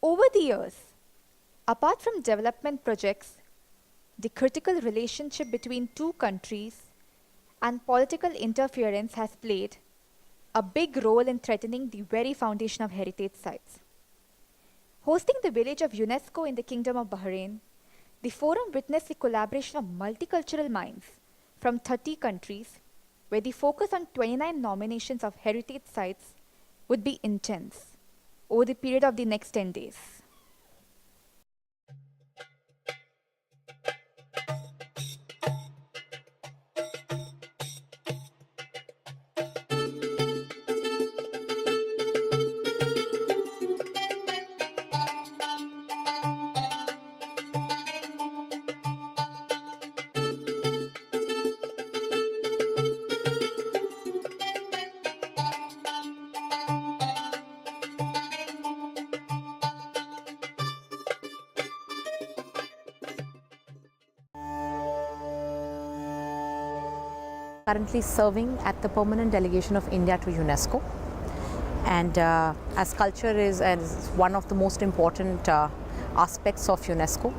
Over the years, apart from development projects, the critical relationship between two countries and political interference has played a big role in threatening the very foundation of heritage sites. Hosting the village of UNESCO in the Kingdom of Bahrain, the forum witnessed the collaboration of multicultural minds from 30 countries, where the focus on 29 nominations of heritage sites would be intense over the period of the next 10 days. Currently serving at the permanent delegation of India to UNESCO, and as culture is one of the most important aspects of UNESCO,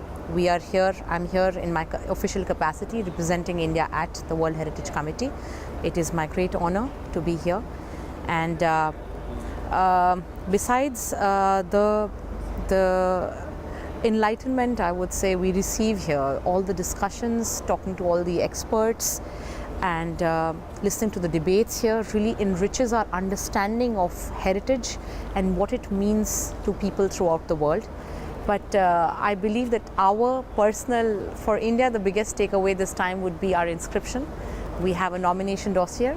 I'm here in my official capacity representing India at the World Heritage Committee. It is my great honor to be here, and besides the enlightenment, I would say, we receive here, all the discussions, talking to all the experts, and listening to the debates here really enriches our understanding of heritage and what it means to people throughout the world. But I believe that for India, the biggest takeaway this time would be our inscription. We have a nomination dossier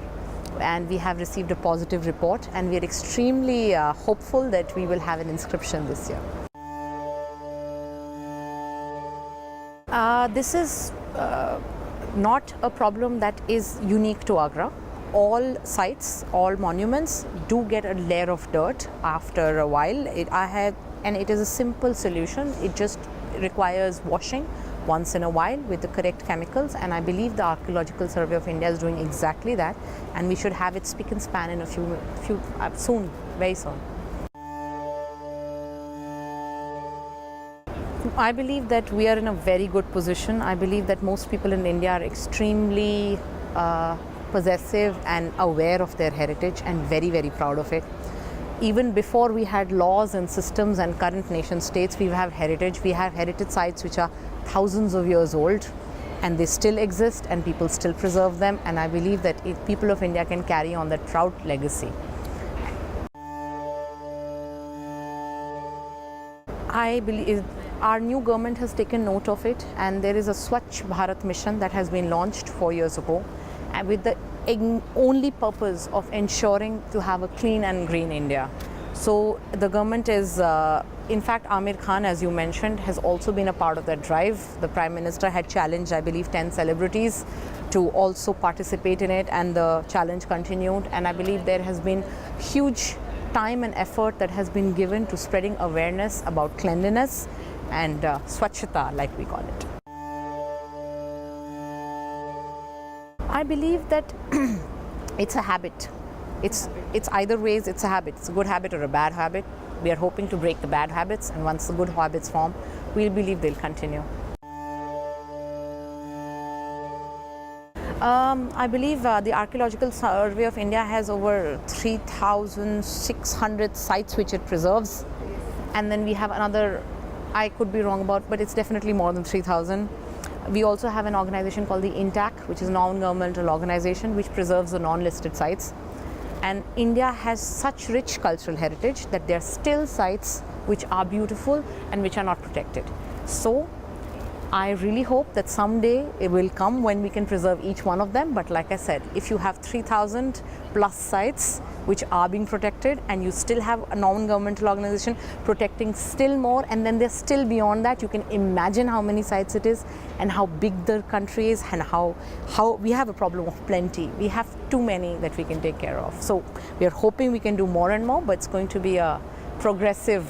and we have received a positive report, and we are extremely hopeful that we will have an inscription this year. This is not a problem that is unique to Agra. All sites, all monuments do get a layer of dirt after a while. And it is a simple solution. It just requires washing once in a while with the correct chemicals, and I believe the Archaeological Survey of India is doing exactly that, and we should have it spick and span in very soon. I believe that we are in a very good position. I believe that most people in India are extremely possessive and aware of their heritage and very, very proud of it. Even before we had laws and systems and current nation states, we have heritage. We have heritage sites which are thousands of years old, and they still exist and people still preserve them. And I believe that if people of India can carry on that proud legacy. I believe our new government has taken note of it, and there is a Swachh Bharat mission that has been launched 4 years ago, and with the only purpose of ensuring to have a clean and green India. So the government is, in fact, Amir Khan, as you mentioned, has also been a part of that drive. The Prime Minister had challenged, I believe, 10 celebrities to also participate in it, and the challenge continued. And I believe there has been huge time and effort that has been given to spreading awareness about cleanliness and swachhata, like we call it. I believe that it's a habit. It's either ways, it's a habit. It's a good habit or a bad habit. We are hoping to break the bad habits, and once the good habits form, we believe they'll continue. I believe the Archaeological Survey of India has over 3,600 sites which it preserves, and then we have another, I could be wrong about, but it's definitely more than 3,000. We also have an organization called the INTAC, which is a non-governmental organization which preserves the non-listed sites. And India has such rich cultural heritage that there are still sites which are beautiful and which are not protected. So I really hope that someday it will come when we can preserve each one of them. But like I said, if you have 3,000 plus sites which are being protected, and you still have a non-governmental organization protecting still more, and then they're still beyond that, you can imagine how many sites it is and how big the country is, and how we have a problem of plenty. We have too many that we can take care of. So we are hoping we can do more and more, but it's going to be a progressive,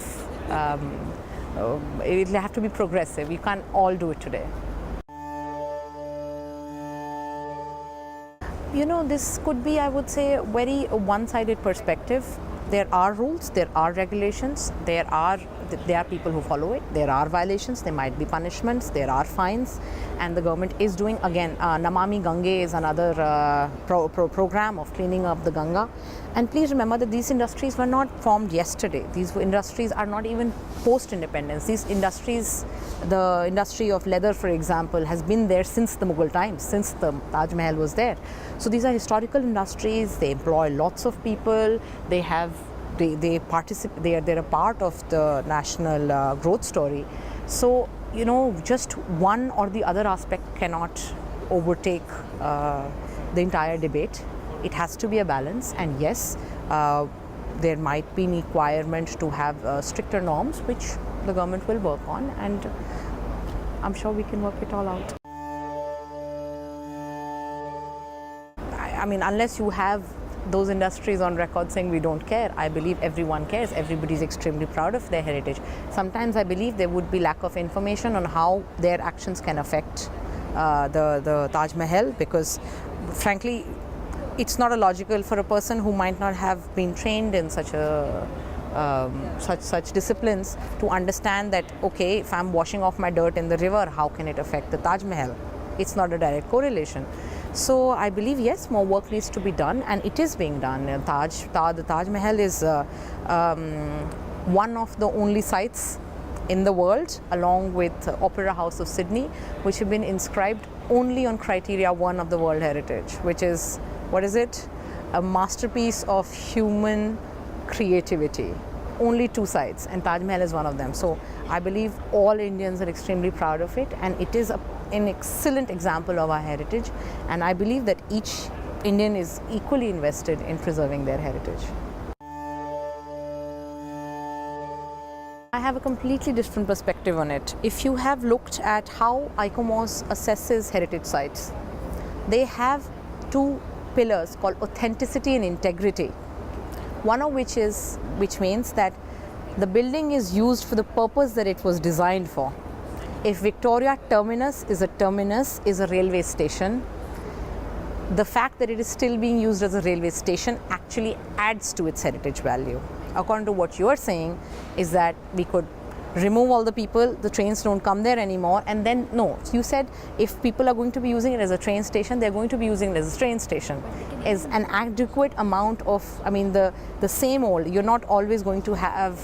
it'll have to be progressive. You can't all do it today. You know, this could be, I would say, a very one-sided perspective. there are rules, there are regulations, there are people who follow it, there are violations, there might be punishments, there are fines, and the government is doing, again, Namami Gange is another program of cleaning up the Ganga. And please remember that these industries were not formed yesterday. These industries are not even post-independence. These industries, the industry of leather, for example, has been there since the Mughal times, since the Taj Mahal was there. So these are historical industries. They employ lots of people. They participate. They're a part of the national growth story. So just one or the other aspect cannot overtake the entire debate. It has to be a balance, and yes, there might be a requirement to have stricter norms, which the government will work on, and I'm sure we can work it all out. I mean, unless you have those industries on record saying we don't care, I believe everyone cares. Everybody is extremely proud of their heritage. Sometimes I believe there would be lack of information on how their actions can affect the Taj Mahal, because frankly, it's not illogical for a person who might not have been trained in such disciplines to understand that, okay, if I'm washing off my dirt in the river, how can it affect the Taj Mahal? It's not a direct correlation. So I believe, yes, more work needs to be done, and it is being done. The Taj Mahal is one of the only sites in the world, along with Opera House of Sydney, which have been inscribed only on criteria 1 of the World Heritage, which is, what is it? A masterpiece of human creativity. Only 2 sites, and Taj Mahal is one of them. So I believe all Indians are extremely proud of it, and it is an excellent example of our heritage, and I believe that each Indian is equally invested in preserving their heritage. I have a completely different perspective on it. If you have looked at how ICOMOS assesses heritage sites, they have 2 pillars called authenticity and integrity. One of which means that the building is used for the purpose that it was designed for. If Victoria Terminus is a railway station, the fact that it is still being used as a railway station actually adds to its heritage value. According to what you are saying, is that we could remove all the people, the trains don't come there anymore, and then no, you said if people are going to be using it as a train station, they're going to be using it as a train station. Is an adequate amount of, I mean, the same old, you're not always going to have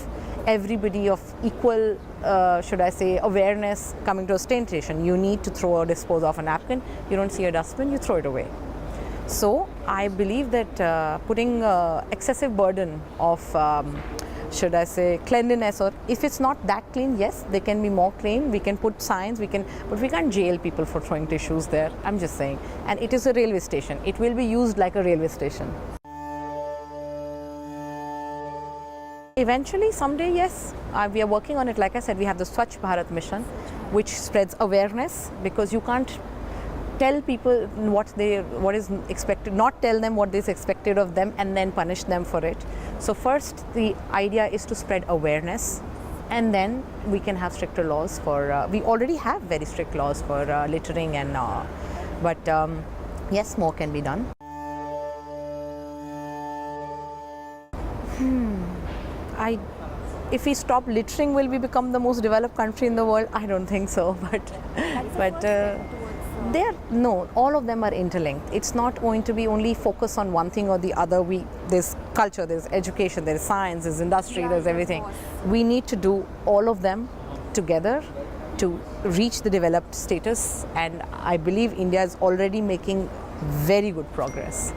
everybody of equal, should I say, awareness coming to a train station. You need to throw or dispose of a napkin, you don't see a dustbin, you throw it away. So I believe that putting excessive burden of should I say cleanliness, or if it's not that clean, yes, they can be more clean, we can put signs, but we can't jail people for throwing tissues there. I'm just saying. And it is a railway station, it will be used like a railway station. Eventually, someday, yes, we are working on it. Like I said, we have the Swachh Bharat mission, which spreads awareness, because you can't tell people what is expected, not tell them what is expected of them and then punish them for it. So first, the idea is to spread awareness, and then we can have stricter laws for, we already have very strict laws for littering, and but yes, more can be done. If we stop littering, will we become the most developed country in the world? I don't think so, but no, all of them are interlinked. It's not going to be only focus on one thing or the other. There's culture, there's education, there's science, there's industry, there's everything. We need to do all of them together to reach the developed status, and I believe India is already making very good progress.